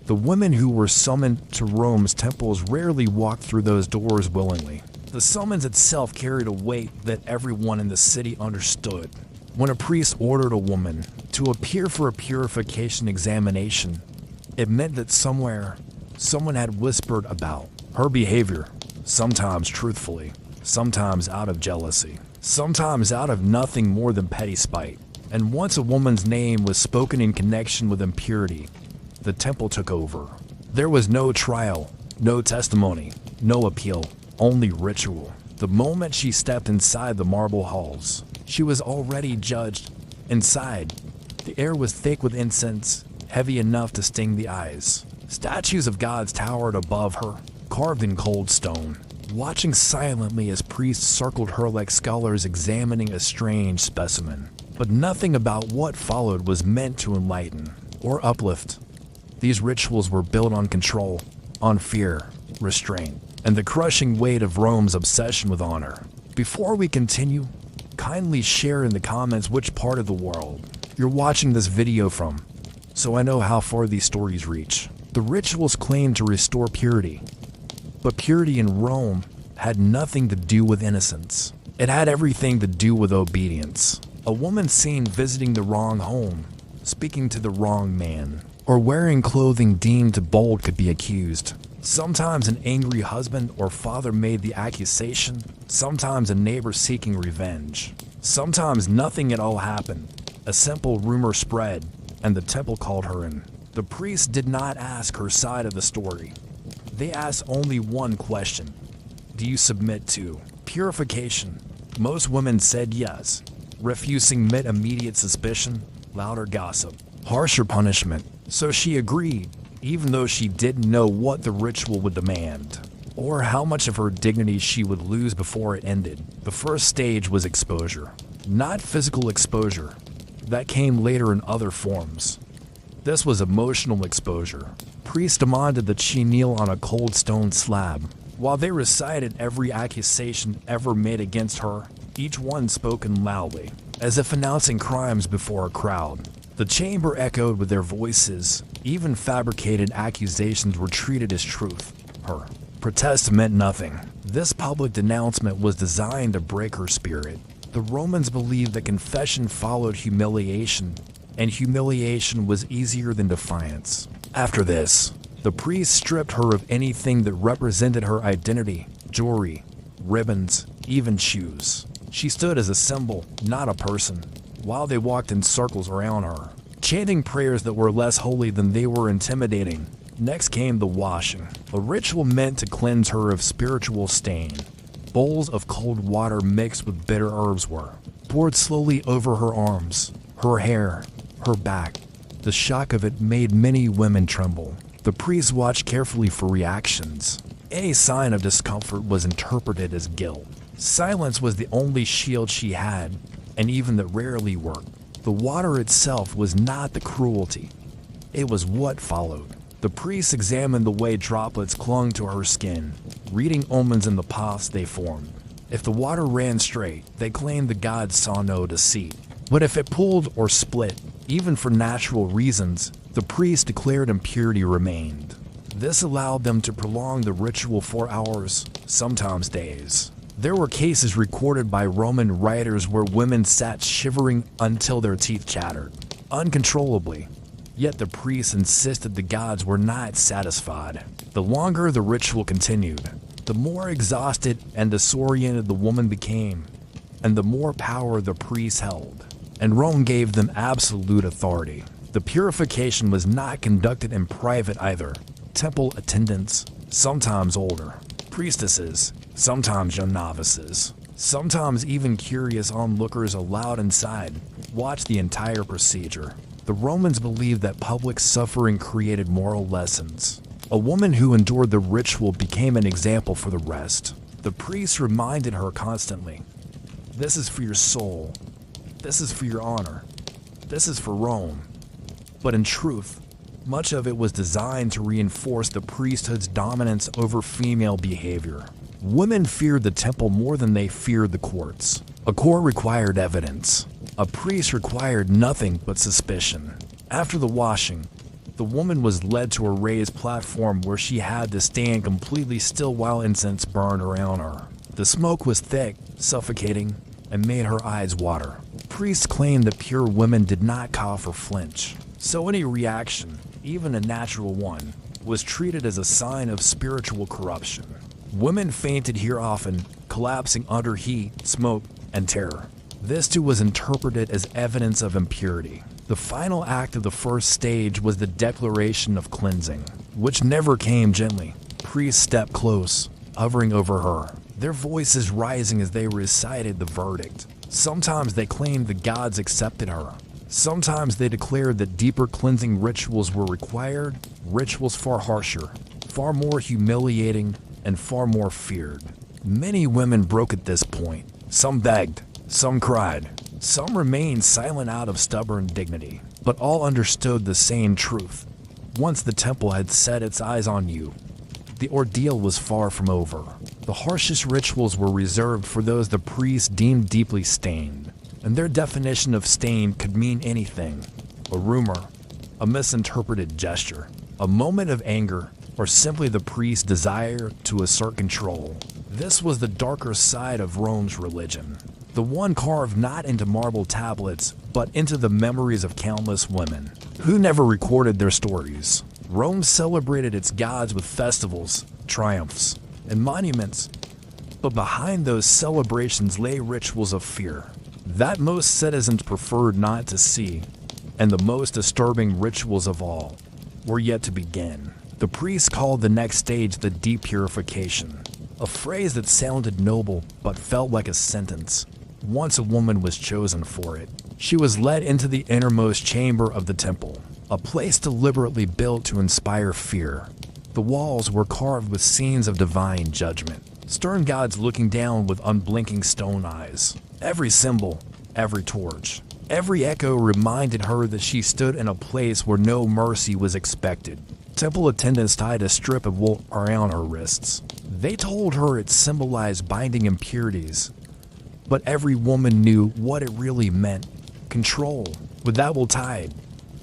The women who were summoned to Rome's temples rarely walked through those doors willingly. The summons itself carried a weight that everyone in the city understood. When a priest ordered a woman to appear for a purification examination, it meant that somewhere, someone had whispered about her behavior, sometimes truthfully, sometimes out of jealousy, sometimes out of nothing more than petty spite. And once a woman's name was spoken in connection with impurity, the temple took over. There was no trial, no testimony, no appeal, only ritual. The moment she stepped inside the marble halls, she was already judged. Inside, the air was thick with incense, heavy enough to sting the eyes. Statues of gods towered above her, carved in cold stone, watching silently as priests circled her like scholars examining a strange specimen. But nothing about what followed was meant to enlighten or uplift. These rituals were built on control, on fear, restraint, and the crushing weight of Rome's obsession with honor. Before we continue, kindly share in the comments which part of the world you're watching this video from, so I know how far these stories reach. The rituals claimed to restore purity, but purity in Rome had nothing to do with innocence. It had everything to do with obedience. A woman seen visiting the wrong home, speaking to the wrong man, or wearing clothing deemed too bold could be accused. Sometimes an angry husband or father made the accusation, sometimes a neighbor seeking revenge. Sometimes nothing at all happened. A simple rumor spread, and the temple called her in. The priests did not ask her side of the story. They asked only one question: do you submit to purification? Most women said yes. Refusing meant immediate suspicion, louder gossip, harsher punishment. So she agreed, even though she didn't know what the ritual would demand, or how much of her dignity she would lose before it ended. The first stage was exposure, not physical exposure. That came later in other forms. This was emotional exposure. Priests demanded that she kneel on a cold stone slab, while they recited every accusation ever made against her, each one spoken loudly, as if announcing crimes before a crowd. The chamber echoed with their voices. Even fabricated accusations were treated as truth. Her protest meant nothing. This public denouncement was designed to break her spirit. The Romans believed that confession followed humiliation, and humiliation was easier than defiance. After this, the priest stripped her of anything that represented her identity: jewelry, ribbons, even shoes. She stood as a symbol, not a person, while they walked in circles around her, chanting prayers that were less holy than they were intimidating. Next came the washing, a ritual meant to cleanse her of spiritual stain. Bowls of cold water mixed with bitter herbs were poured slowly over her arms, her hair, her back. The shock of it made many women tremble. The priest watched carefully for reactions. Any sign of discomfort was interpreted as guilt. Silence was the only shield she had, and even that rarely worked. The water itself was not the cruelty. It was what followed. The priest examined the way droplets clung to her skin, reading omens in the paths they formed. If the water ran straight, they claimed the gods saw no deceit. But if it pulled or split, even for natural reasons, the priest declared impurity remained. This allowed them to prolong the ritual for hours, sometimes days. There were cases recorded by Roman writers where women sat shivering until their teeth chattered, uncontrollably. Yet the priests insisted the gods were not satisfied. The longer the ritual continued, the more exhausted and disoriented the woman became, and the more power the priests held. And Rome gave them absolute authority. The purification was not conducted in private either. Temple attendants, sometimes older, priestesses, sometimes young novices, sometimes even curious onlookers allowed inside, watched the entire procedure. The Romans believed that public suffering created moral lessons. A woman who endured the ritual became an example for the rest. The priests reminded her constantly, "This is for your soul. This is for your honor. This is for Rome." But in truth, much of it was designed to reinforce the priesthood's dominance over female behavior. Women feared the temple more than they feared the courts. A court required evidence. A priest required nothing but suspicion. After the washing, The woman was led to a raised platform where she had to stand completely still while incense burned around her. The smoke was thick, suffocating, and made her eyes water. Priests claimed that pure women did not cough or flinch, so any reaction, even a natural one, was treated as a sign of spiritual corruption. Women fainted here often, collapsing under heat, smoke, and terror. This too was interpreted as evidence of impurity. The final act of the first stage was the declaration of cleansing, which never came gently. Priests stepped close, hovering over her, their voices rising as they recited the verdict. Sometimes they claimed the gods accepted her. Sometimes they declared that deeper cleansing rituals were required, rituals far harsher, far more humiliating, and far more feared. Many women broke at this point. Some begged, some cried, some remained silent out of stubborn dignity, but all understood the same truth. Once the temple had set its eyes on you, the ordeal was far from over. The harshest rituals were reserved for those the priests deemed deeply stained, and their definition of stained could mean anything: a rumor, a misinterpreted gesture, a moment of anger, or simply the priest's desire to assert control. This was the darker side of Rome's religion, the one carved not into marble tablets, but into the memories of countless women who never recorded their stories. Rome celebrated its gods with festivals, triumphs, and monuments, but behind those celebrations lay rituals of fear that most citizens preferred not to see, and the most disturbing rituals of all were yet to begin. The priests called the next stage the deep purification, a phrase that sounded noble but felt like a sentence. Once a woman was chosen for it, she was led into the innermost chamber of the temple, a place deliberately built to inspire fear. The walls were carved with scenes of divine judgment, stern gods looking down with unblinking stone eyes. Every symbol, every torch, every echo reminded her that she stood in a place where no mercy was expected. Temple attendants tied a strip of wool around her wrists. They told her it symbolized binding impurities, but every woman knew what it really meant: control. With that wool tied,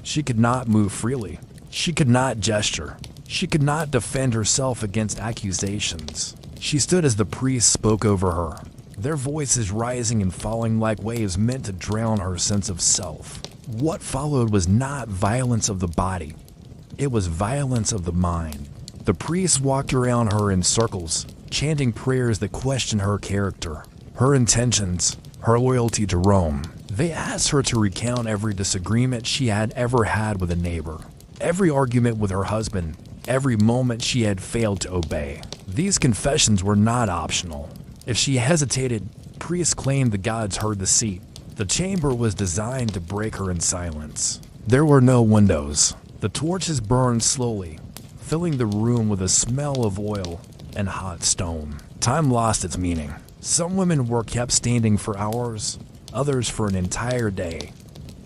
she could not move freely. She could not gesture. She could not defend herself against accusations. She stood as the priests spoke over her, their voices rising and falling like waves meant to drown her sense of self. What followed was not violence of the body. It was violence of the mind. The priests walked around her in circles, chanting prayers that questioned her character, her intentions, her loyalty to Rome. They asked her to recount every disagreement she had ever had with a neighbor, every argument with her husband, every moment she had failed to obey. These confessions were not optional. If she hesitated, priests claimed the gods heard the seat. The chamber was designed to break her in silence. There were no windows. The torches burned slowly, filling the room with a smell of oil and hot stone. Time lost its meaning. Some women were kept standing for hours, others for an entire day.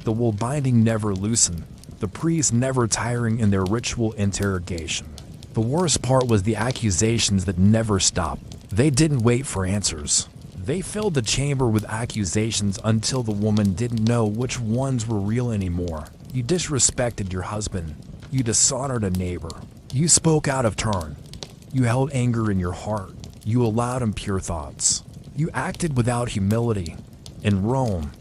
The wool binding never loosened, the priests never tiring in their ritual interrogation. The worst part was the accusations that never stopped. They didn't wait for answers. They filled the chamber with accusations until the woman didn't know which ones were real anymore. You disrespected your husband. You dishonored a neighbor. You spoke out of turn. You held anger in your heart. You allowed impure thoughts. You acted without humility. In Rome,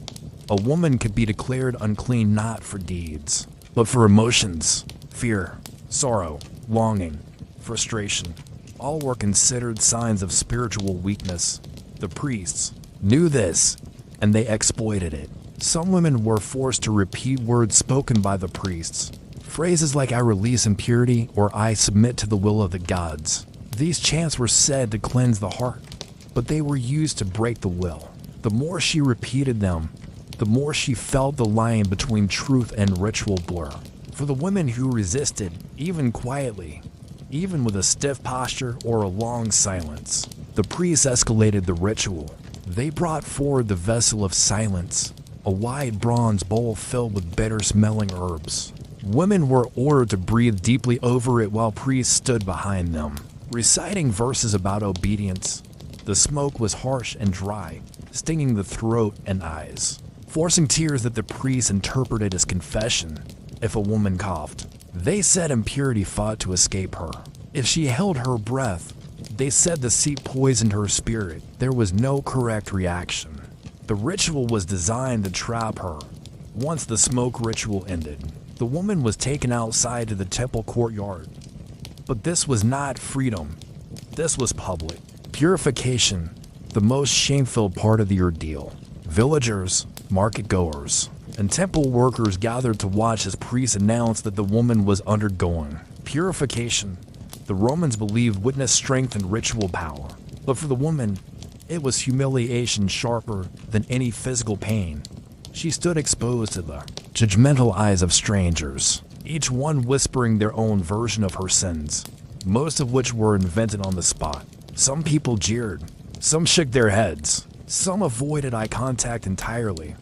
a woman could be declared unclean not for deeds, but for emotions, fear, sorrow, longing, frustration. All were considered signs of spiritual weakness. The priests knew this, and they exploited it. Some women were forced to repeat words spoken by the priests, phrases like "I release impurity" or "I submit to the will of the gods." These chants were said to cleanse the heart, but they were used to break the will. The more she repeated them, the more she felt the line between truth and ritual blur. For the women who resisted, even quietly, even with a stiff posture or a long silence, the priests escalated the ritual. They brought forward the vessel of silence, a wide bronze bowl filled with bitter-smelling herbs. Women were ordered to breathe deeply over it while priests stood behind them, reciting verses about obedience. The smoke was harsh and dry, stinging the throat and eyes, forcing tears that the priests interpreted as confession. If a woman coughed, They said impurity fought to escape her. If she held her breath, they said the seat poisoned her spirit. There was no correct reaction. The ritual was designed to trap her. Once the smoke ritual ended, the woman was taken outside to the temple courtyard. But this was not freedom. This was public purification, the most shame-filled part of the ordeal. Villagers, market-goers, and temple workers gathered to watch as priests announced that the woman was undergoing purification. The Romans believed witnessed strength and ritual power, but for the woman, it was humiliation sharper than any physical pain. She stood exposed to the judgmental eyes of strangers, each one whispering their own version of her sins, most of which were invented on the spot. Some people jeered, some shook their heads, some avoided eye contact entirely,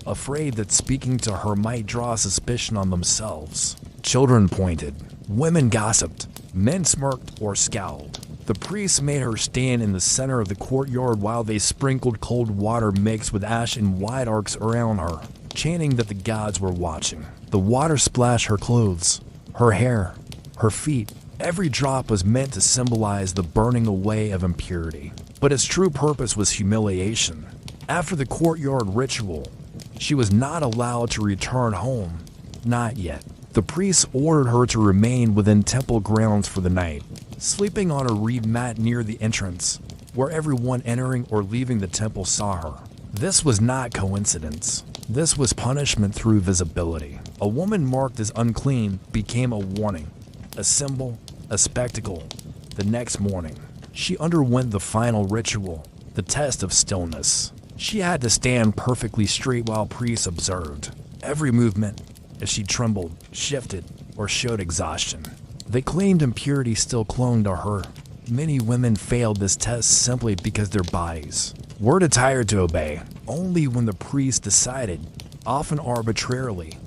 afraid that speaking to her might draw suspicion on themselves. Children pointed, women gossiped, men smirked or scowled. The priests made her stand in the center of the courtyard while they sprinkled cold water mixed with ash in wide arcs around her, chanting that the gods were watching. The water splashed her clothes, her hair, her feet. Every drop was meant to symbolize the burning away of impurity, but its true purpose was humiliation. After the courtyard ritual, she was not allowed to return home, not yet. The priests ordered her to remain within temple grounds for the night, sleeping on a reed mat near the entrance, where everyone entering or leaving the temple saw her. This was not coincidence. This was punishment through visibility. A woman marked as unclean became a warning, a symbol, a spectacle. The next morning, she underwent the final ritual, the test of stillness. She had to stand perfectly straight while priests observed every movement. If she trembled, shifted, or showed exhaustion, they claimed impurity still clung to her. Many women failed this test simply because their bodies were too tired to obey. Only when the priest decided, often arbitrarily,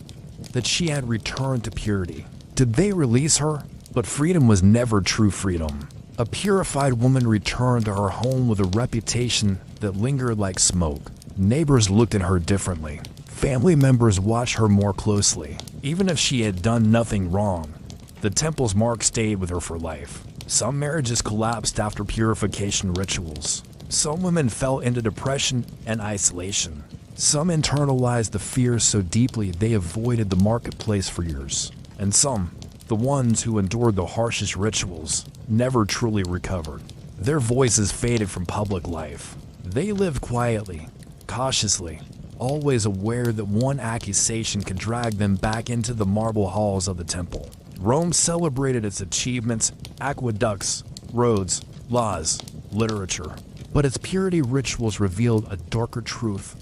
that she had returned to purity did they release her. But freedom was never true freedom. A purified woman returned to her home with a reputation that lingered like smoke. Neighbors looked at her differently. Family members watched her more closely. Even if she had done nothing wrong, the temple's mark stayed with her for life. Some marriages collapsed after purification rituals. Some women fell into depression and isolation. Some internalized the fears so deeply they avoided the marketplace for years. And some, the ones who endured the harshest rituals, never truly recovered. Their voices faded from public life. They lived quietly, cautiously, always aware that one accusation could drag them back into the marble halls of the temple. Rome celebrated its achievements, aqueducts, roads, laws, literature. But its purity rituals revealed a darker truth.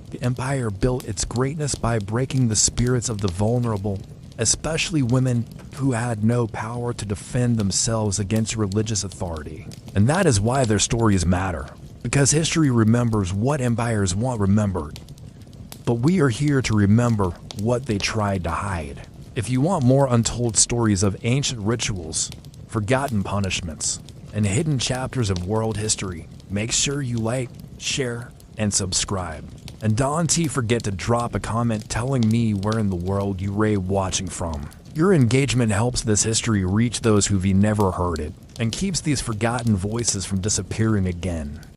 The empire built its greatness by breaking the spirits of the vulnerable, especially women who had no power to defend themselves against religious authority. And that is why their stories matter, because history remembers what empires want remembered. But we are here to remember what they tried to hide. If you want more untold stories of ancient rituals, forgotten punishments, and hidden chapters of world history, make sure you like, share, and subscribe. And don't forget to drop a comment telling me where in the world you're watching from. Your engagement helps this history reach those who've never heard it, and keeps these forgotten voices from disappearing again.